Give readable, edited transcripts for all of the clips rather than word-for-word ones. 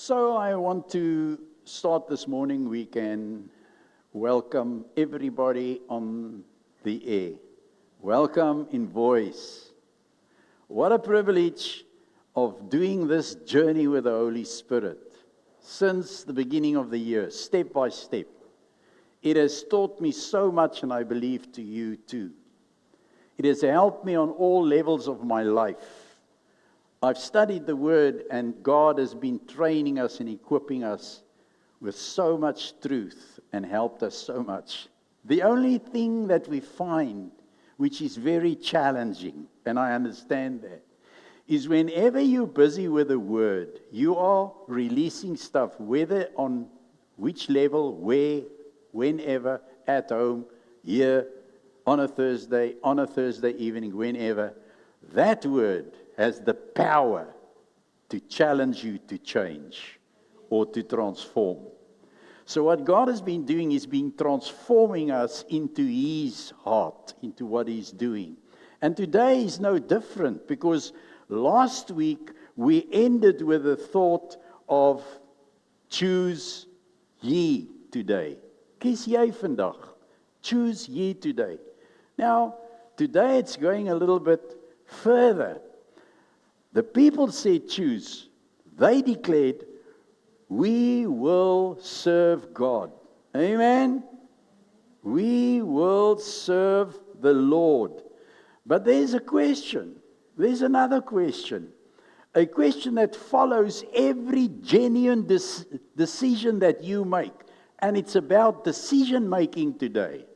So I want to start this morning. We can welcome everybody on the air. Welcome in voice. What a privilege of doing this journey with the Holy Spirit since the beginning of the year, step by step. It has taught me so much, and I believe to you too. It has helped me on all levels of my life. I've studied the Word, and God has been training us and equipping us with so much truth and helped us so much. The only thing that we find, which is very challenging, and I understand that, is whenever you're busy with the Word, you are releasing stuff, whether on which level, where, whenever, at home, here, on a Thursday evening, whenever. That Word has the power to challenge you to change or to transform. So what God has been doing is being transforming us into His heart, into what He's doing. And today is no different, because last week we ended with the thought of choose ye today. Kies jy vandag? Choose ye today. Now, today it's going a little bit further. The people said choose. They declared, we will serve God. Amen? We will serve the Lord. But there's a question. There's another question. A question that follows every genuine decision that you make. And it's about decision making today.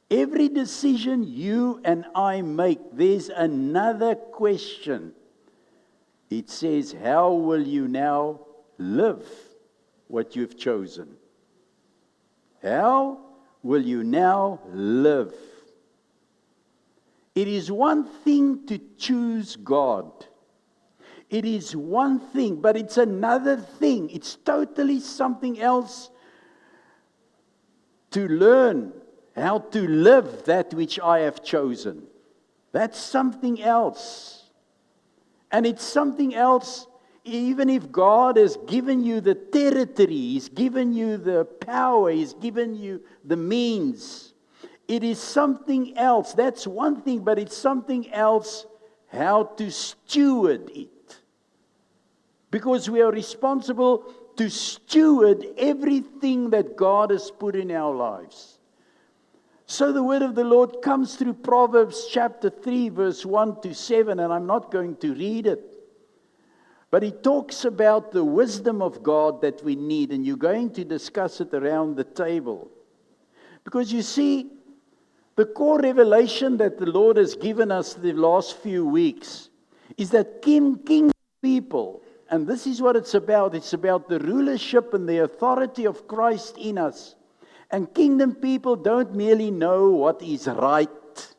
Every decision you and I make, there's another question. It says, how will you now live what you've chosen? How will you now live? It is one thing to choose God. It is one thing, but it's another thing. It's totally something else to learn how to live that which I have chosen. That's something else. And it's something else, even if God has given you the territory, He's given you the power, He's given you the means. It is something else. That's one thing, but it's something else how to steward it. Because we are responsible to steward everything that God has put in our lives. So the word of the Lord comes through Proverbs chapter 3, verse 1 to 7, and I'm not going to read it. But he talks about the wisdom of God that we need, and you're going to discuss it around the table. Because you see, the core revelation that the Lord has given us the last few weeks is that kingdom people, and this is what it's about the rulership and the authority of Christ in us. And kingdom people don't merely know what is right.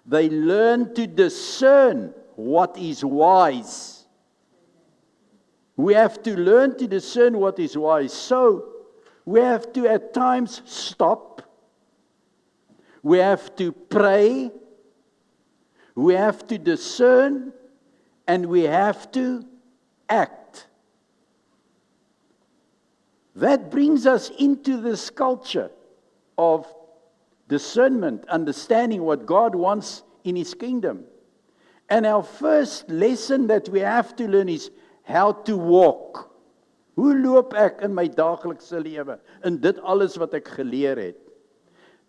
They learn to discern what is wise. We have to learn to discern what is wise. So, we have to at times stop. We have to pray. We have to discern. And we have to act. That brings us into this culture of discernment, understanding what God wants in His kingdom. And our first lesson that we have to learn is how to walk. Hoe loop ek in my daaglikse lewe, in dit alles wat ek geleer het?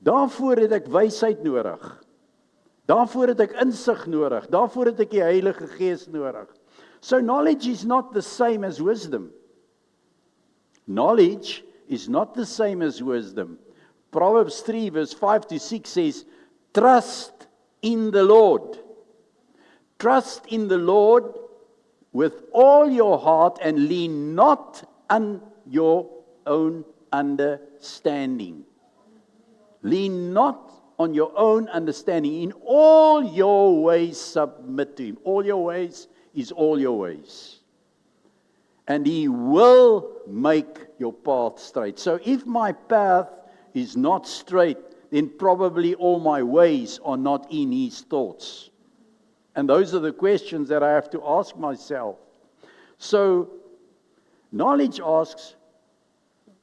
Daarvoor het ek wysheid nodig. Daarvoor het ek insig nodig. Daarvoor het ek die Heilige Gees nodig. So knowledge is not the same as wisdom. Knowledge is not the same as wisdom. Proverbs 3 verse 5 to 6 says, trust in the Lord. Trust in the Lord with all your heart and lean not on your own understanding. Lean not on your own understanding. In all your ways submit to Him. All your ways is all your ways. And He will make your path straight. So if my path is not straight, then probably all my ways are not in His thoughts. And those are the questions that I have to ask myself. So Knowledge asks,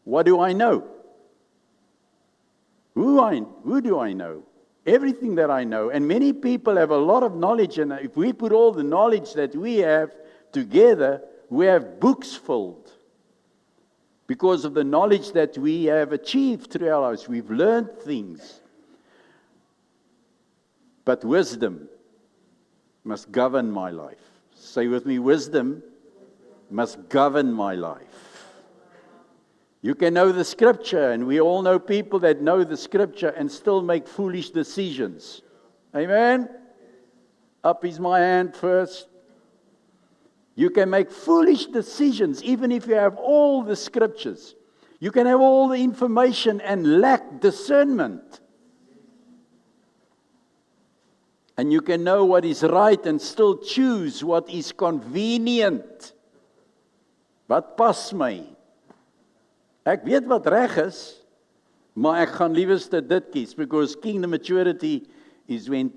what do I know? Who do I know? Everything that I know. And many people have a lot of knowledge, and if we put all the knowledge that we have together, we have books filled. Because of the knowledge that we have achieved through our lives. We've learned things. But wisdom must govern my life. Say with me, wisdom must govern my life. You can know the scripture, and we all know people that know the scripture and still make foolish decisions. Amen? Up is my hand first. You can make foolish decisions even if you have all the scriptures. You can have all the information and lack discernment. And you can know what is right and still choose what is convenient. Wat pas my? Ek weet wat reg is, maar ek gaan liewerste dit kies, because kingdom maturity is when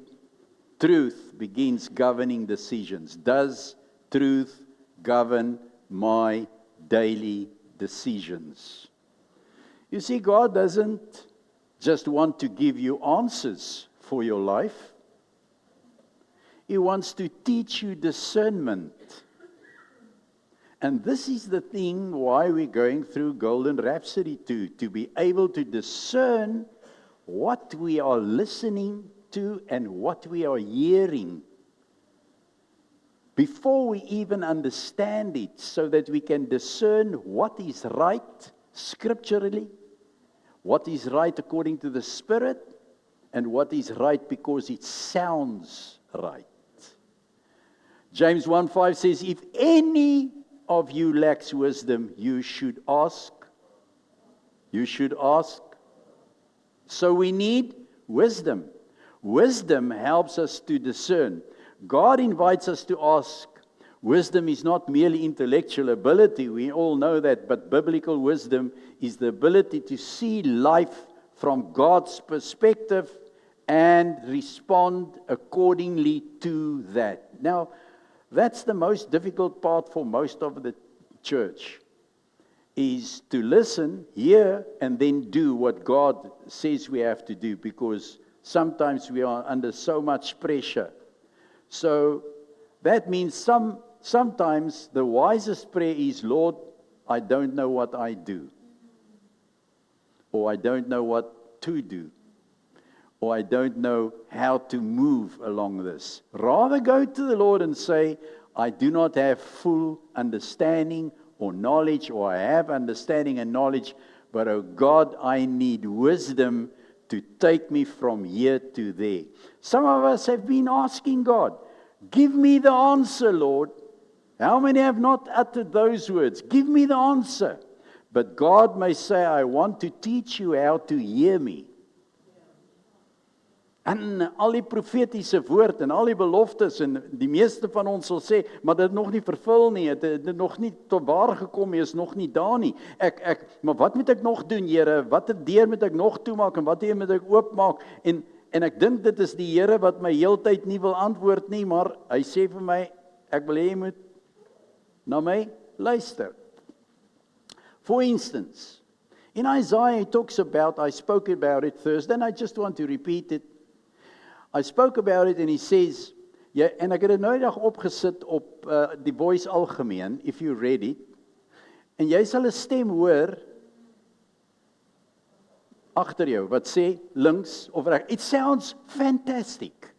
truth begins governing decisions. Does truth govern my daily decisions? You see, God doesn't just want to give you answers for your life. He wants to teach you discernment. And this is the thing why we're going through Golden Rhapsody to be able to discern what we are listening to and what we are hearing before we even understand it, so that we can discern what is right scripturally, what is right according to the Spirit, and what is right because it sounds right. James 1:5 says, if any of you lacks wisdom, you should ask. You should ask. So we need wisdom. Wisdom helps us to discern. God invites us to ask. Wisdom is not merely intellectual ability. We all know that. But biblical wisdom is the ability to see life from God's perspective and respond accordingly to that. Now, that's the most difficult part for most of the church, is to listen, hear, and then do what God says we have to do, because sometimes we are under so much pressure. So that means sometimes the wisest prayer is, Lord, I don't know what I do, or I don't know what to do, or I don't know how to move along this. Rather go to the Lord and say, I do not have full understanding or knowledge, or I have understanding and knowledge, but oh God, I need wisdom to take me from here to there. Some of us have been asking God, give me the answer, Lord. How many have not uttered those words? Give me the answer. But God may say, I want to teach you how to hear me. En al die profetiese woord en al die beloftes, en die meeste van ons sal sê, maar dit nog nie vervul nie, dit nog nie tot waar gekom nie, is nog nie daar nie. Maar wat moet ek nog doen, Here? Watter deur moet ek nog toemaak en watter moet ek oopmaak? En ek dink dit is die Here wat my heeltyd nie wil antwoord nie, maar hy sê vir my, ek wil hê jy moet na my luister. For instance, in Isaiah he talks about, I spoke about it Thursday, and I just want to repeat it. I spoke about it and he says, ja, en ek het dit nou die dag opgesit op die Voice Algemeen, if you read it, en jy sal 'n stem hoor agter jou wat sê links of reg. It sounds fantastic.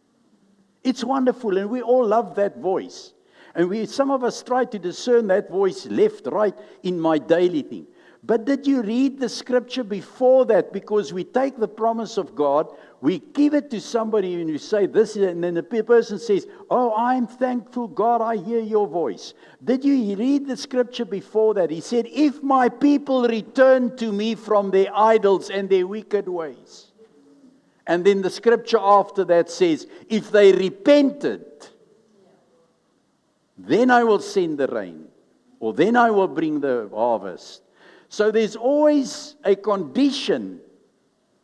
It's wonderful, and we all love that voice. And some of us try to discern that voice left, right in my daily thing. But did you read the scripture before that? Because we take the promise of God, we give it to somebody and you say this, and then the person says, oh, I'm thankful, God, I hear your voice. Did you read the scripture before that? He said, if my people return to me from their idols and their wicked ways. And then the scripture after that says, if they repented, then I will send the rain, or then I will bring the harvest. So there's always a condition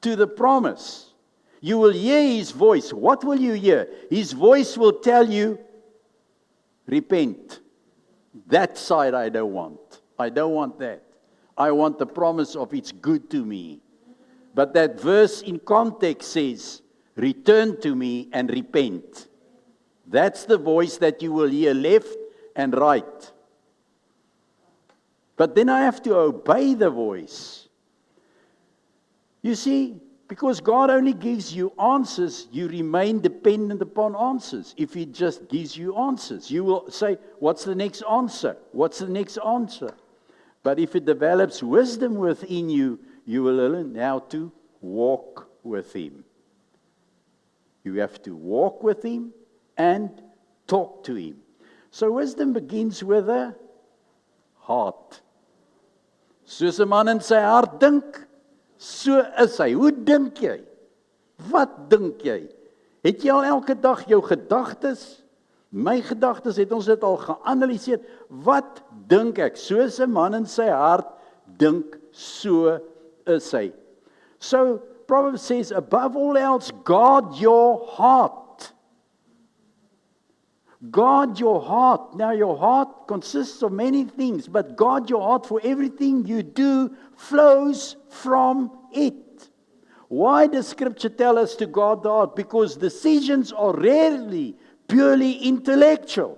to the promise. You will hear His voice. What will you hear? His voice will tell you, repent. That side I don't want. I don't want that. I want the promise of it's good to me. But that verse in context says, return to me and repent. That's the voice that you will hear left and right. But then I have to obey the voice. You see, because God only gives you answers, you remain dependent upon answers. If He just gives you answers, you will say, what's the next answer? What's the next answer? But if it develops wisdom within you, you will learn how to walk with Him. You have to walk with Him and talk to Him. So wisdom begins with a heart. Soos 'n man in sy hart dink, so is hy. Hoe dink jy? Wat dink jy? Het jy al elke dag jou gedagtes? My gedagtes, het ons dit al geanalyseer. Wat dink ek? Soos 'n man in sy hart dink, so is hy. So, Proverbs says, above all else, guard your heart. Guard your heart. Now, your heart consists of many things, but guard your heart, for everything you do flows from it. Why does Scripture tell us to guard the heart? Because decisions are rarely purely intellectual.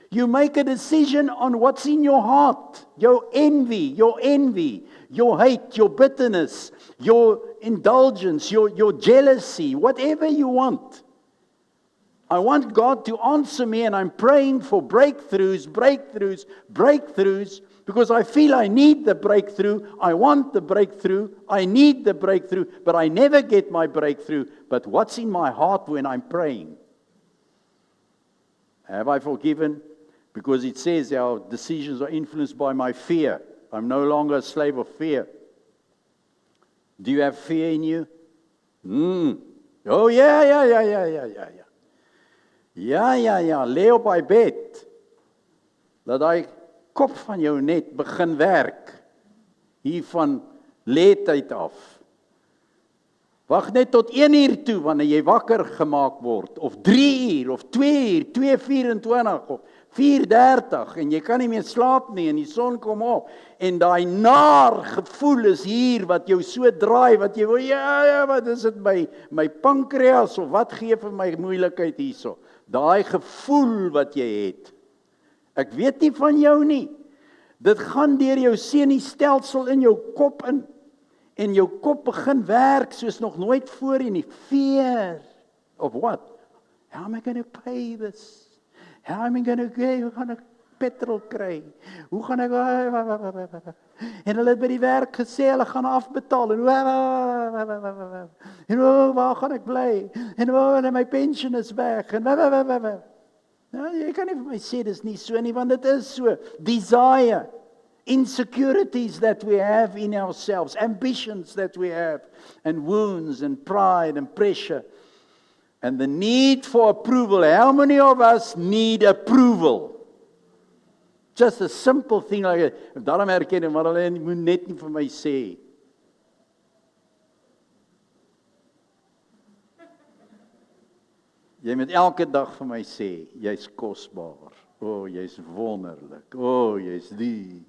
You make a decision on what's in your heart. Your envy, your hate, your bitterness, your indulgence, your jealousy, whatever you want. I want God to answer me, and I'm praying for breakthroughs, because I feel I need the breakthrough. I want the breakthrough. I need the breakthrough, but I never get my breakthrough. But what's in my heart when I'm praying? Have I forgiven? Because it says our decisions are influenced by my fear. I'm no longer a slave of fear. Do you have fear in you? Oh, yeah. Ja, lê op hy bed. Laat hy kop van jou net begin werk. Hier van leetyd af. Wag net tot 1 uur toe wanneer jy wakker gemaak word. Of 3 uur, of 2 uur, 2:24 of 4:30 en jy kan nie meer slaap nie en die son kom op. En daai naar gevoel is hier wat jou so draai, wat jy wil, ja, wat is dit my pankreas of wat gee vir my moeilikheid hierso? Daai gevoel wat jy het. Ek weet nie van jou nie. Dit gaan deur jou senuistelsel in jou kop in. En jou kop begin werk soos nog nooit voorheen nie. Fear of what? How am I going to pay this? How am I going to go? Hoe gaan ek petrol kry? Hoe gaan ek... En hulle het by die werk gesê, hulle gaan afbetaal. En waar gaan ek bly? En my pension is weg. En nou, jy kan nie vir my sê, dis nie so nie, want dit is so. Desire. Insecurities that we have in ourselves, ambitions that we have, and wounds and pride and pressure, and the need for approval. How many of us need approval? Just a simple thing like that. Daarom herken ek, maar hulle moet net nie vir my sê. Jy moet elke dag vir my sê, jy's kosbaar. O, jy's wonderlik. O, jy's die.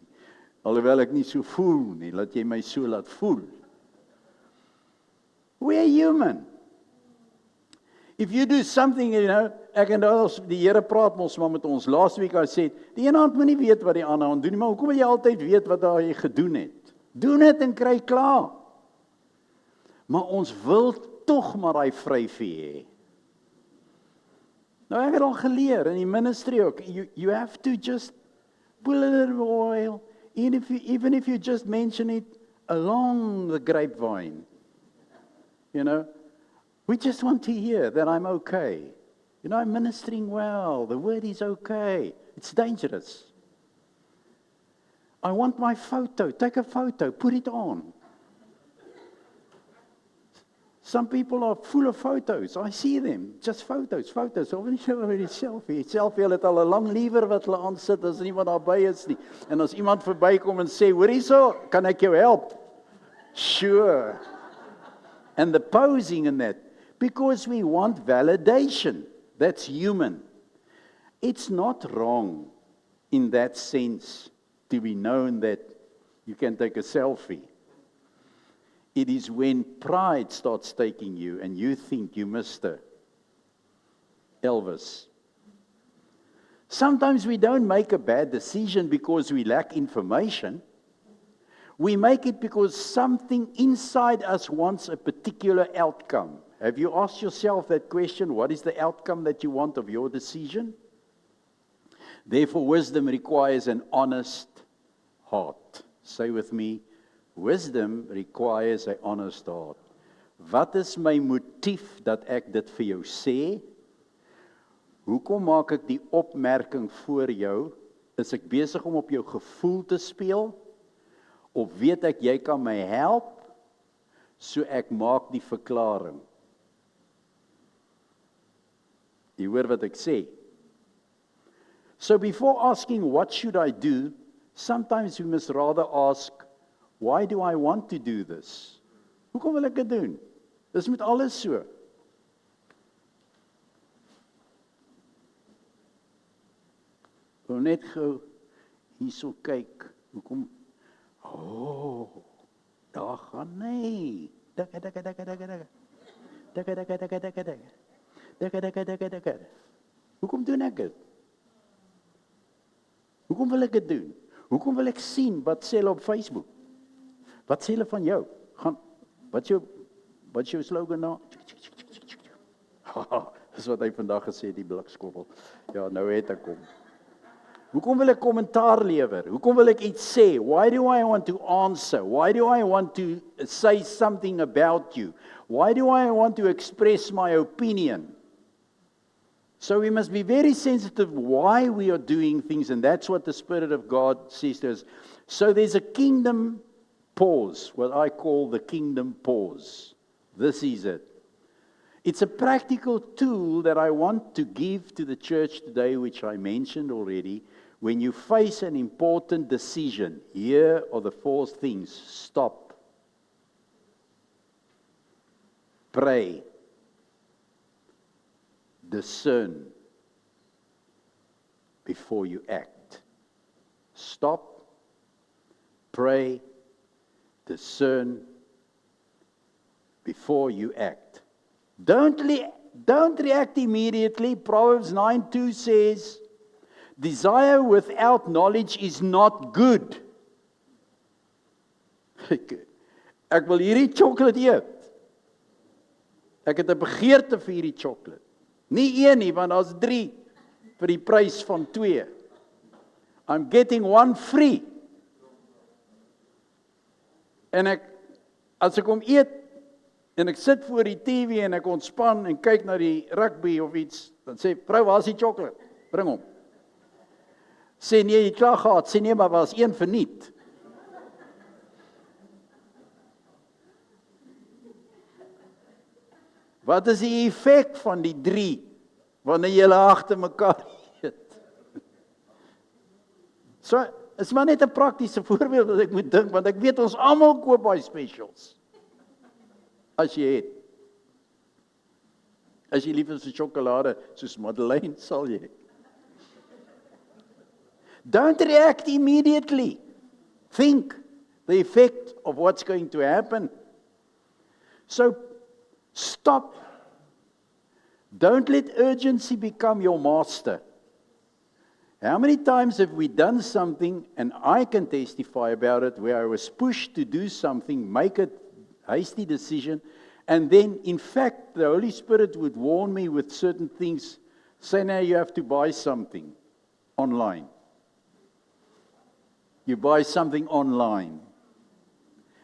Alhoewel ek nie so voel nie, laat jy my so laat voel. We're human. If you do something, ek en die Here praat mos maar met ons. Last week I said, die ene hand moet nie weet wat die ander hand doen nie, maar hoekom wil jy altyd weet wat jy gedoen het? Doen dit en kry klaar. Maar ons wil tog maar daai vryfie hê. Nou ek het al geleer in die ministry ook, you have to just pull a little oil, even if you just mention it along the grapevine. We just want to hear that I'm okay. I'm ministering well. The word is okay. It's dangerous. I want my photo. Take a photo. Put it on. Some people are full of photos. I see them. Just photos. Of nie so 'n selfie. Selfie, hulle het al 'n lang liewer wat hulle aansit as niemand daarby is nie. En as iemand verbykom en sê, "Hoor hierso, kan ek jou help?" Sure. And the posing in that, because we want validation. That's human. It's not wrong in that sense to be known that you can take a selfie. It is when pride starts taking you and you think you Mr. Elvis. Sometimes we don't make a bad decision because we lack information. We make it because something inside us wants a particular outcome. Have you asked yourself that question? What is the outcome that you want of your decision? Therefore, wisdom requires an honest heart. Say with me, wisdom requires an honest heart. Wat is my motief dat ek dit vir jou sê? Hoekom maak ek die opmerking voor jou? Is ek besig om op jou gevoel te speel? Of weet ek jy kan my help? So ek maak die verklaring. Jy hoor wat ek sê? So before asking what should I do, sometimes we must rather ask, why do I want to do this? Hoekom wil ek dit doen? Dis met alles so. Wil net gou hierso kyk. Hoekom? Daar gaan nie. Hoekom doen ek dit? Hoekom wil ek dit doen? Hoekom wil ek sien wat sê hulle op Facebook? Wat sê hulle van jou? Wat is jou slogan nou? Dis wat hy vandag gesê het, die blikskoppel. Ja, nou het ek hom. Hoekom wil ek kommentaar lewer? Hoekom wil ek iets sê? Why do I want to answer? Why do I want to say something about you? Why do I want to express my opinion? So we must be very sensitive why we are doing things, and that's what the Spirit of God says to us. So there's a kingdom pause, what I call the kingdom pause. This is it. It's a practical tool that I want to give to the church today, which I mentioned already. When you face an important decision, here are the 4 things. Stop. Pray. Discern before you act. Stop, pray, discern before you act. Don't react immediately. Proverbs 9:2 says, desire without knowledge is not good. Ek wil hierdie chocolate eet. Ek het 'n begeerte vir hierdie chocolate. Nie 1 nie, want daar's 3 vir die prys van 2. I'm getting 1 free. En as ek hom eet, en ek sit voor die TV en ek ontspan en kyk na die rugby of iets, dan sê vrou, waar is die chocolate? Bring hom. Sê nee, jy klaar gehad. Sê nee, maar was 1 verniet. Wat is die effek van die 3 wanneer jy hulle agter mekaar eet? So, is maar net 'n praktiese voorbeeld wat ek moet dink, want ek weet ons almal koop baie specials. As jy het. As jy lief is vir sjokolade, soos Madeleine, sal jy. Don't react immediately. Think the effect of what's going to happen. So, stop. Don't let urgency become your master. How many times have we done something, and I can testify about it, where I was pushed to do something, make a hasty decision, and then, in fact, the Holy Spirit would warn me with certain things. Say, now you have to buy something online. You buy something online.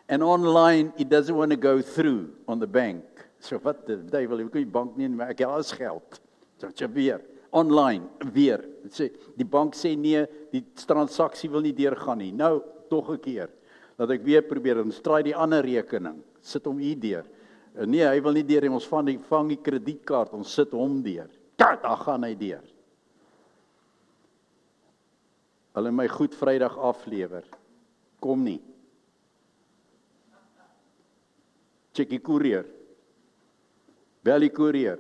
And online, it doesn't want to go through on the bank. So wat die duivel, ek kan die bank nie, maar ek het alles geld. So weer, online, weer. Die bank sê nee, die transaksie wil nie deurgaan nie. Nou, tog 'n keer. Dat ek weer probeer, dan straai die ander rekening. Sit hom hier deur. Nee, hy wil nie deur nie, ons vang die kredietkaart, ons sit hom deur. Daar gaan hy deur. Hulle my goed Vrydag aflewer. Kom nie. Check die koerier. Bel die koerier.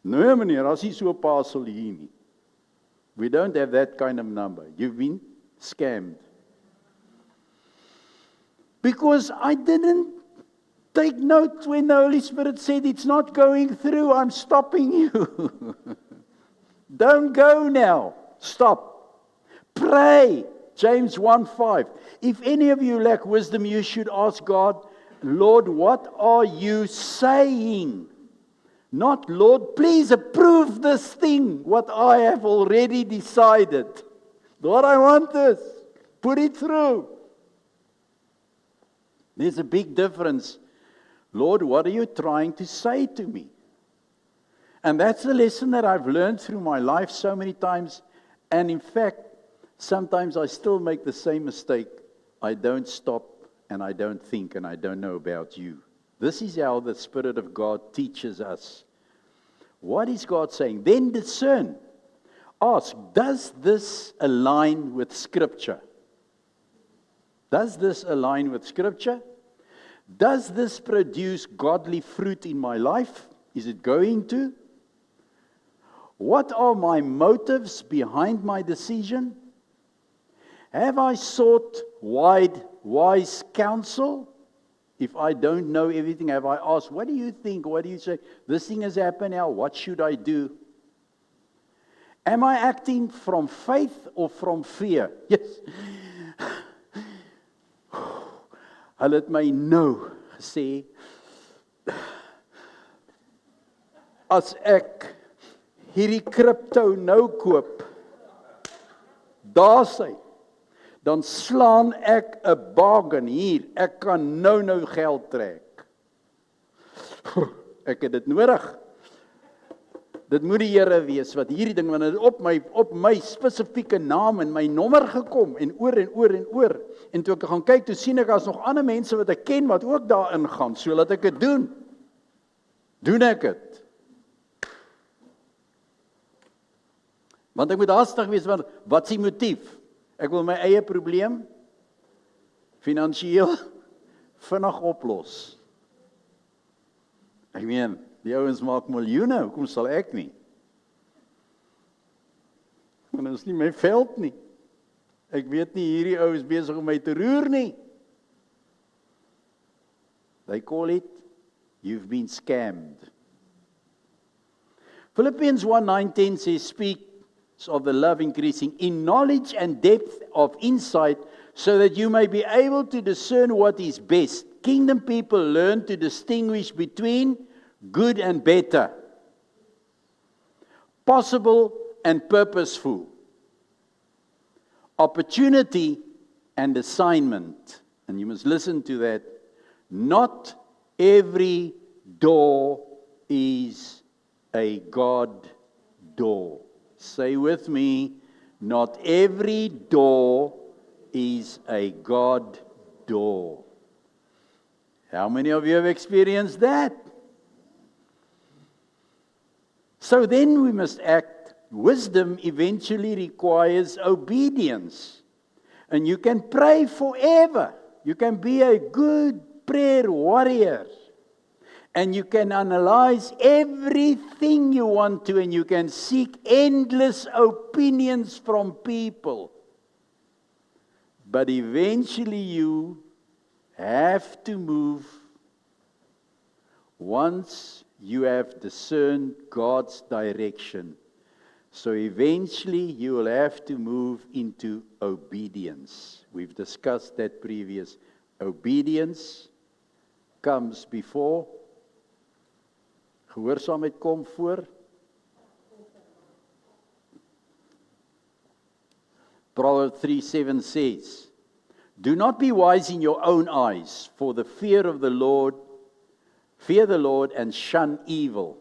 Nee meneer, as jy so 'n parcel hier nie. We don't have that kind of number. You've been scammed. Because I didn't take note when the Holy Spirit said, it's not going through, I'm stopping you. Don't go now. Stop. Pray. James 1:5. If any of you lack wisdom, you should ask God, Lord, what are you saying? Not, Lord, please approve this thing, what I have already decided. Lord, I want this. Put it through. There's a big difference. Lord, what are you trying to say to me? And that's the lesson that I've learned through my life so many times. And in fact, sometimes I still make the same mistake. I don't stop and I don't think and I don't know about you. This is how the Spirit of God teaches us. What is God saying? Then discern. Ask, does this align with Scripture? Does this align with Scripture? Does this produce godly fruit in my life? Is it going to? What are my motives behind my decision? Have I sought wise counsel? If I don't know everything, have I asked, what do you think? What do you say? This thing has happened now. What should I do? Am I acting from faith or from fear? Yes. Hulle het my nou gesê, as ek hierdie crypto nou koop, daar sy, dan slaan ek 'n bargain hier, ek kan nou geld trek. Ek het dit nodig. Dit moet die Here wees wat hierdie ding, want dit op my spesifieke naam en my nommer gekom en oor en oor en oor. En toe ek gaan kyk, toe sien ek as nog ander mense wat ek ken wat ook daarin gaan, so laat ek dit doen. Doen ek dit? Want ek moet haastig wees, want wat is die motief? Ek wil my eie probleem finansiëel vinnig oplos. Ek meen, die ouens maak miljoene, hoekom sal ek nie? Want dit is nie my veld nie. Ek weet nie, hierdie ou is besig om my te roer nie. They call it, you've been scammed. Philippians 1:9-10 says, speak of the love increasing in knowledge and depth of insight, so that you may be able to discern what is best. Kingdom people learn to distinguish between good and better, possible and purposeful, opportunity and assignment. And you must listen to that. Not every door is a God door. Say with me, not every door is a God door. How many of you have experienced that? So then we must act. Wisdom eventually requires obedience. And you can pray forever. You can be a good prayer warrior. And you can analyze everything you want to, and you can seek endless opinions from people. But eventually you have to move once you have discerned God's direction. So eventually you will have to move into obedience. We've discussed that previous. Obedience comes before. Gehoorsaamheid kom voor. Proverbs 3:7 says, do not be wise in your own eyes, for the fear the Lord and shun evil.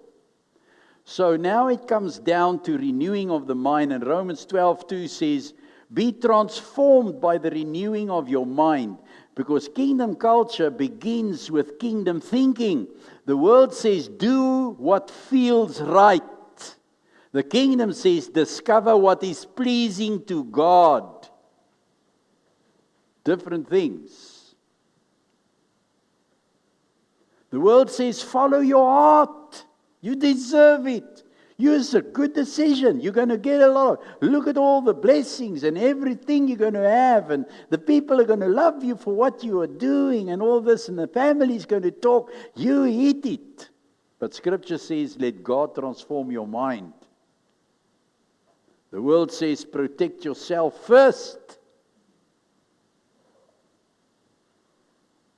So now it comes down to renewing of the mind, and Romans 12:2 says, be transformed by the renewing of your mind, because kingdom culture begins with kingdom thinking. The world says, do what feels right. The kingdom says, discover what is pleasing to God. Different things. The world says, follow your heart. You deserve it. Use a good decision. You're going to get a lot of, look at all the blessings and everything you're going to have, and the people are going to love you for what you are doing and all this, and the family is going to talk. You eat it. But Scripture says, let God transform your mind. The world says, protect yourself first.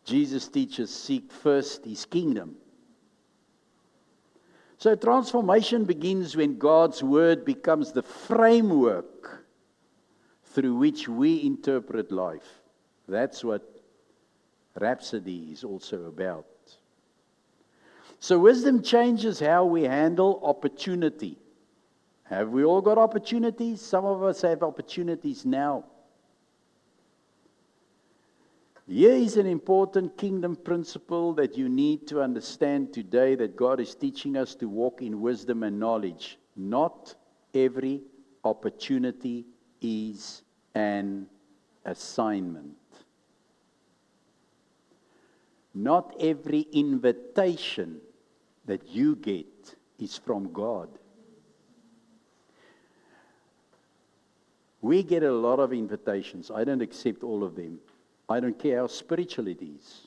Jesus teaches, seek first His kingdom. So transformation begins when God's Word becomes the framework through which we interpret life. That's what Rhapsody is also about. So wisdom changes how we handle opportunity. Have we all got opportunities? Some of us have opportunities now. Here is an important kingdom principle that you need to understand today, that God is teaching us to walk in wisdom and knowledge. Not every opportunity is an assignment. Not every invitation that you get is from God. We get a lot of invitations. I don't accept all of them. I don't care how spiritual it is.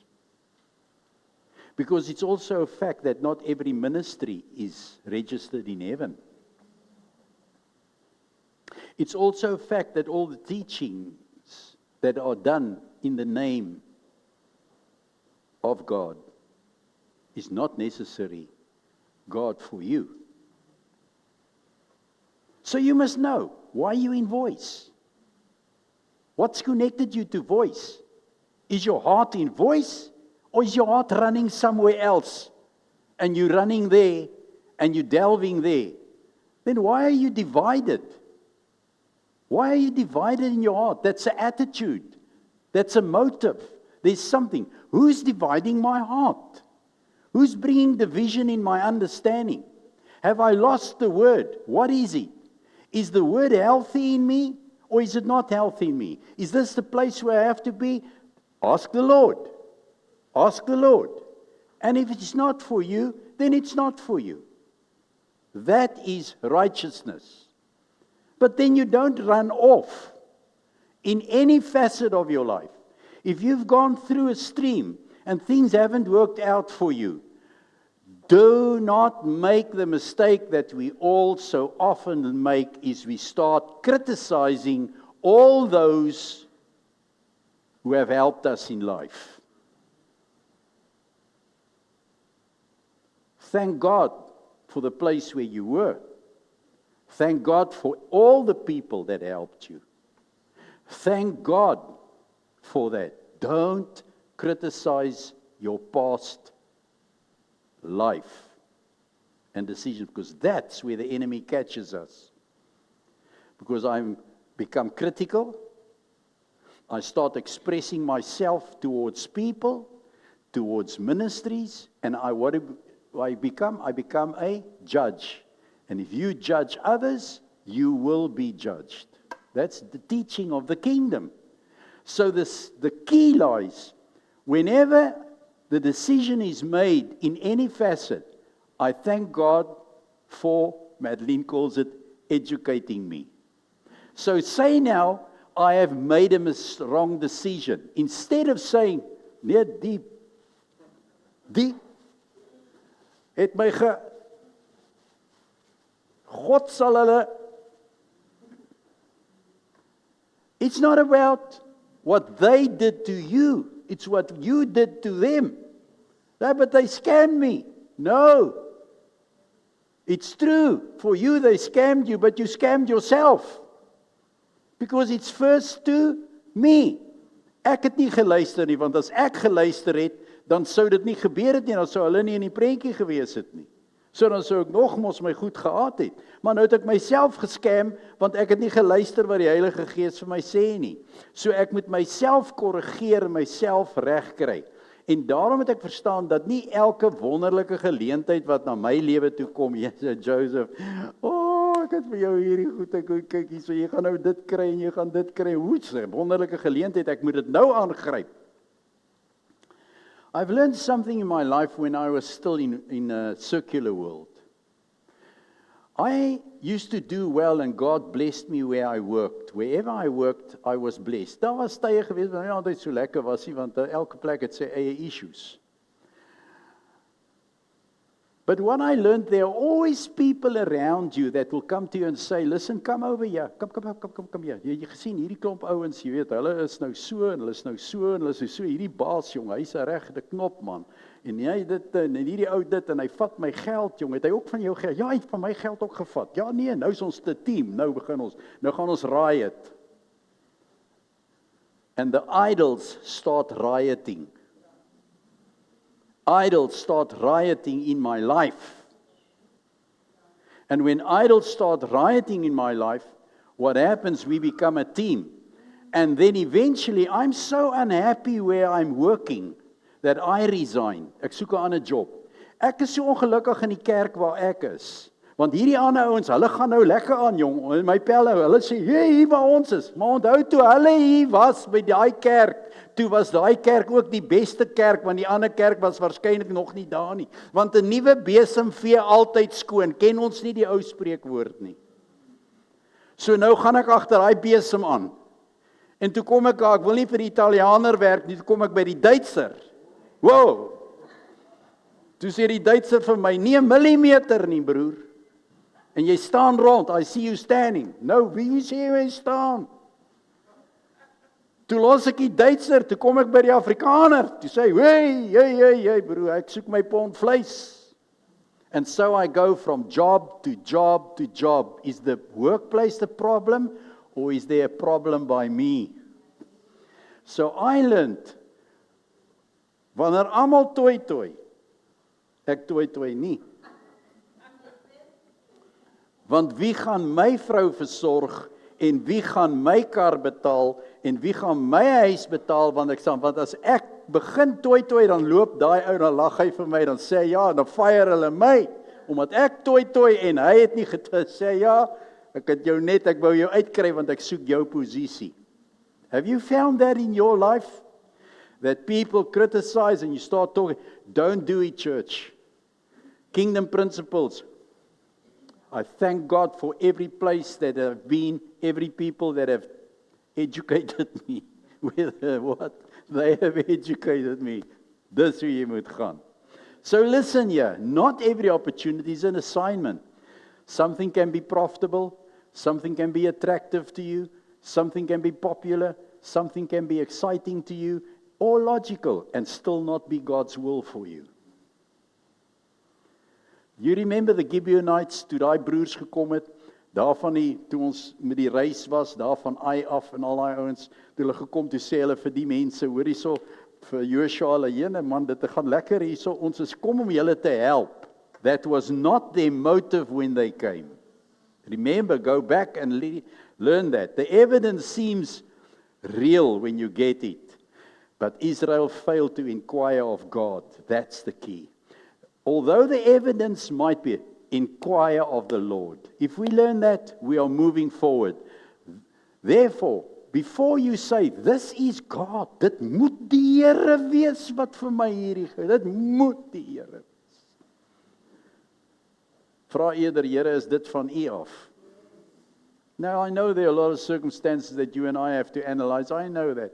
Because it's also a fact that not every ministry is registered in heaven. It's also a fact that all the teachings that are done in the name of God is not necessarily God for you. So you must know, why are you in Voice? What's connected you to Voice? Is your heart in Voice, or is your heart running somewhere else? And you're running there, and you're delving there. Then why are you divided? Why are you divided in your heart? That's an attitude. That's a motive. There's something. Who's dividing my heart? Who's bringing division in my understanding? Have I lost the Word? What is it? Is the Word healthy in me, or is it not healthy in me? Is this the place where I have to be? Ask the Lord. Ask the Lord. And if it's not for you, then it's not for you. That is righteousness. But then you don't run off in any facet of your life. If you've gone through a stream and things haven't worked out for you, do not make the mistake that we all so often make, is we start criticizing all those who have helped us in life. Thank God for the place where you were. Thank God for all the people that helped you. Thank God for that. Don't criticize your past life and decisions, because that's where the enemy catches us. Because I become critical, I start expressing myself towards people, towards ministries, and what do I become? I become a judge. And if you judge others, you will be judged. That's the teaching of the kingdom. So the key lies, whenever the decision is made in any facet, I thank God for, Madeline calls it, educating me. So say now, I have made a wrong decision. Instead of saying, nee, die het my God sal hulle. It's not about what they did to you. It's what you did to them. No, but they scammed me. No. It's true. For you, they scammed you, but you scammed yourself. Because it's first to me. Ek het nie geluister nie, want as ek geluister het, dan sou dit nie gebeur het nie, dan sou hulle nie in die prentjie gewees het nie. So dan sou ek nogmals my goed gehad het. Maar nou het ek myself geskam, want ek het nie geluister wat die Heilige Gees vir my sê nie. So ek moet myself korrigeer, myself regkry. En daarom het ek verstaan dat nie elke wonderlike geleentheid wat na my lewe toe kom, Joseph, ek het vir jou hierdie goed, kyk hier, so jy gaan nou dit kry en jy gaan dit kry. Hoets, wonderlike geleentheid, ek moet dit nou aangryp. I've learned something in my life when I was still in a secular world. I used to do well and God blessed me where I worked. Wherever I worked, I was blessed. Daar was tye gewees wat nie altyd so lekker was nie, want elke plek het sy eie issues. But what I learned, there are always people around you that will come to you and say, listen, come over here, come here. Jy gesien, hierdie klomp ouens, jy weet, hulle is nou so, en hulle is nou so, en hulle is nou so, hierdie baas, jong, hy is 'n regte knop, man. En hy dit, en hierdie ou dit, en hy vat my geld, jong, het hy ook van jou geld? Ja, hy het van my geld ook gevat. Ja, nee, nou is ons 'n team, nou begin ons, nou gaan ons riot. And the idols start rioting. Idols start rioting in my life. And when idols start rioting in my life, what happens? We become a team. And then eventually, I'm so unhappy where I'm working that I resign. Ek soek 'n ander job. Ek is so ongelukkig in die kerk waar ek is. Want hierdie ander ouens, hulle gaan nou lekker aan, jong. In my pelle, hulle sê, hey, hier waar ons is. Maar onthou toe hulle hier was by daai kerk, toe was daai kerk ook die beste kerk, want die ander kerk was waarskynlik nog nie daar nie. Want 'n nuwe besem vee altyd skoon. Ken ons nie die ou spreekwoord nie? So nou gaan ek agter daai besem aan. En toe kom ek wil nie vir die Italianer werk nie, toe kom ek by die Duitser. Wow! Toe sê die Duitser vir my, nie 'n millimeter nie, broer. En jy staan rond, I see you standing. Nou, wie sê jy staan? Toe los ek die Duitser, toe kom ek by die Afrikaner. Toe sê hy, hey, broer, ek soek my pond vleis. And so I go from job to job to job. Is the workplace the problem, or is there a problem by me? So I learned, wanneer almal toi, ek toi nie. Want wie gaan my vrou versorg, en wie gaan my kar betaal, en wie gaan my huis betaal, want as ek begin toi, dan loop daai ou, dan lag hy vir my, dan sê hy, ja, dan fire hulle my, omdat ek toi, en hy het nie sê, ja, ek wou jou uitkry, want ek soek jou posisie. Have you found that in your life? That people criticize, and you start talking, don't do it, church. Kingdom principles. I thank God for every place that I've been, every people that have educated me with what they have educated me. Dis hoe jy moet gaan. So listen here, not every opportunity is an assignment. Something can be profitable, something can be attractive to you, something can be popular, something can be exciting to you, or logical, and still not be God's will for you. You remember the Gibeonites, toe daai broers gekom het, toe ons met die reis was, daar van Ai af en al daai ouens, toe hulle gekom, toe sê hulle vir die mense, hoor hierso, vir Joshua, hulle, man, dit gaan lekker hierso, ons is kom om julle te help. That was not their motive when they came. Remember, go back and learn that. The evidence seems real when you get it, but Israel failed to inquire of God. That's the key. Although the evidence might be, inquire of the Lord. If we learn that, we are moving forward. Therefore, before you say, this is God, dit moet die Here wees wat vir my hierdie gee, dit moet die Here wees. Vra eerder, Here, is dit van U af? Now, I know there are a lot of circumstances that you and I have to analyze, I know that.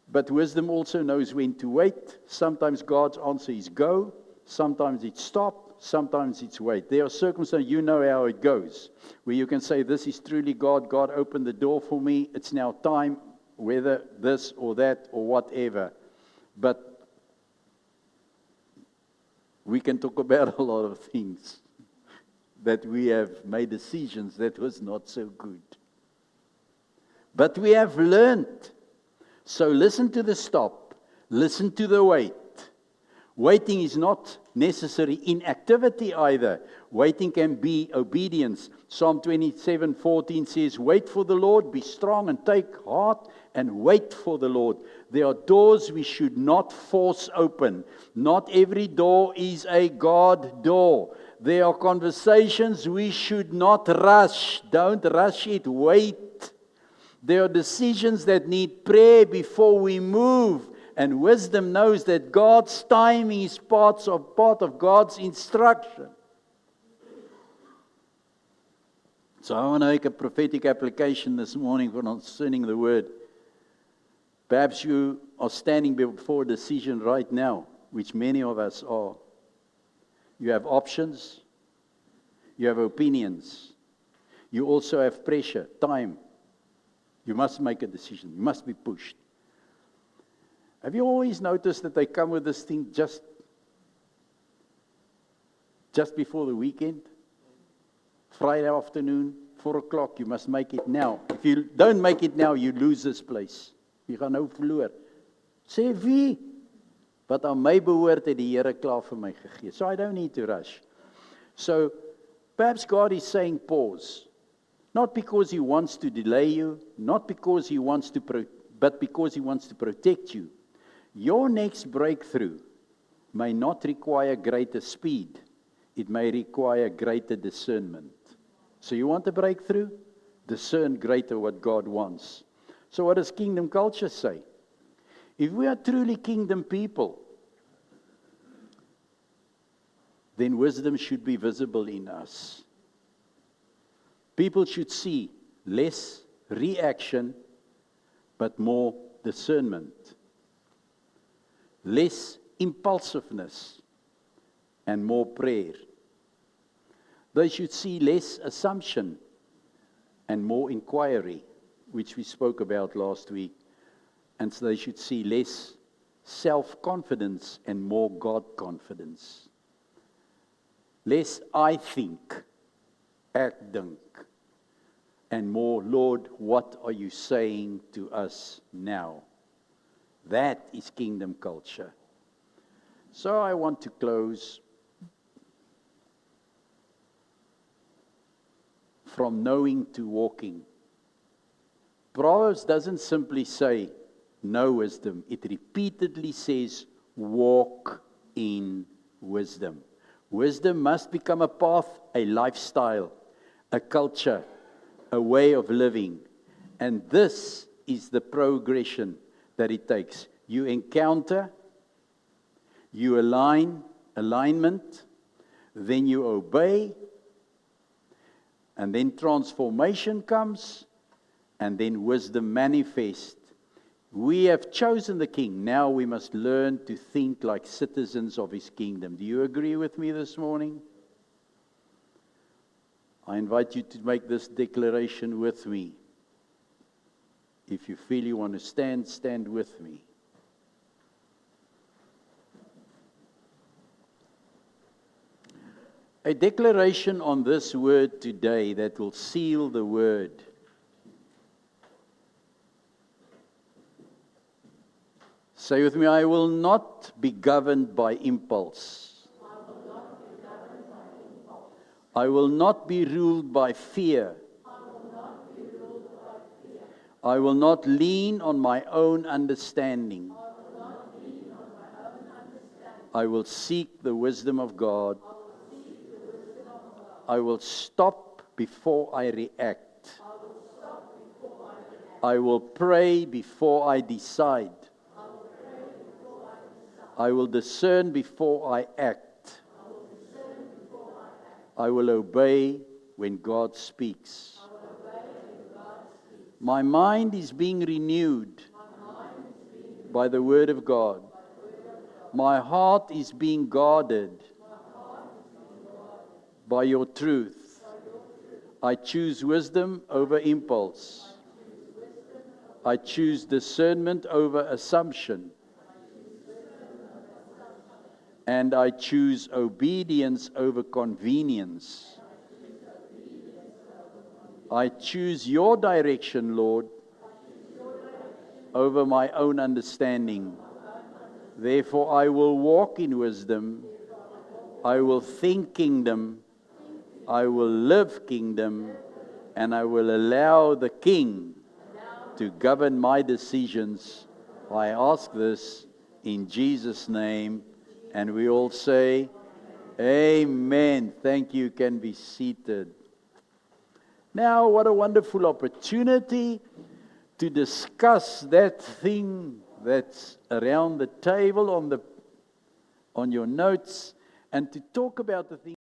But wisdom also knows when to wait. Sometimes God's answer is go. Sometimes it's stop. Sometimes it's wait. There are circumstances, you know how it goes, where you can say, this is truly God. God opened the door for me. It's now time, whether this or that or whatever. But we can talk about a lot of things that we have made decisions that was not so good. But we have learned. So listen to the stop, listen to the wait. Waiting is not necessarily inactivity either. Waiting can be obedience. Psalm 27:14 says, wait for the Lord, be strong and take heart and wait for the Lord. There are doors we should not force open. Not every door is a God door. There are conversations we should not rush. Don't rush it, wait. There are decisions that need prayer before we move. And wisdom knows that God's timing is part of God's instruction. So I want to make a prophetic application this morning concerning the word. Perhaps you are standing before a decision right now, which many of us are. You have options. You have opinions. You also have pressure, time. You must make a decision. You must be pushed. Have you always noticed that they come with this thing just before the weekend? Friday afternoon, 4 o'clock, you must make it now. If you don't make it now, you lose this place. Jy gaan nou verloor. Sê wie? Wat aan my behoort het die Here klaar vir my gegee. So I don't need to rush. So perhaps God is saying pause. Not because He wants to delay you, not because He wants to, but because He wants to protect you. Your next breakthrough may not require greater speed. It may require greater discernment. So you want a breakthrough? Discern greater what God wants. So what does kingdom culture say? If we are truly kingdom people, then wisdom should be visible in us. People should see less reaction, but more discernment. Less impulsiveness and more prayer. They should see less assumption and more inquiry, which we spoke about last week. And so they should see less self-confidence and more God-confidence. Less I think, ek dink, and more, Lord, what are you saying to us now? That is kingdom culture. So I want to close from knowing to walking. Proverbs doesn't simply say know wisdom. It repeatedly says walk in wisdom. Wisdom must become a path, a lifestyle, a culture, a way of living. And this is the progression that it takes. You encounter, you alignment, then you obey, and then transformation comes, and then wisdom manifests. We have chosen the King. Now we must learn to think like citizens of His kingdom. Do you agree with me this morning? I invite you to make this declaration with me. If you feel you want to stand, stand with me. A declaration on this word today that will seal the word. Say with me, I will not be governed by impulse. I will not be ruled by fear. I will not lean on my own understanding. I will seek the wisdom of God. I will stop before I react. I will pray before I decide. I will discern before I act. I will obey when God speaks. My mind is being renewed by the Word of God. My heart is being guarded by your truth. I choose wisdom over impulse. I choose discernment over assumption. And I choose obedience over convenience. I choose your direction, Lord, over my own understanding. Therefore, I will walk in wisdom. I will think kingdom. I will live kingdom. And I will allow the King to govern my decisions. I ask this in Jesus' name. And we all say, Amen. Thank you. You can be seated. Now, what a wonderful opportunity to discuss that thing that's around the table on your notes, and to talk about the thing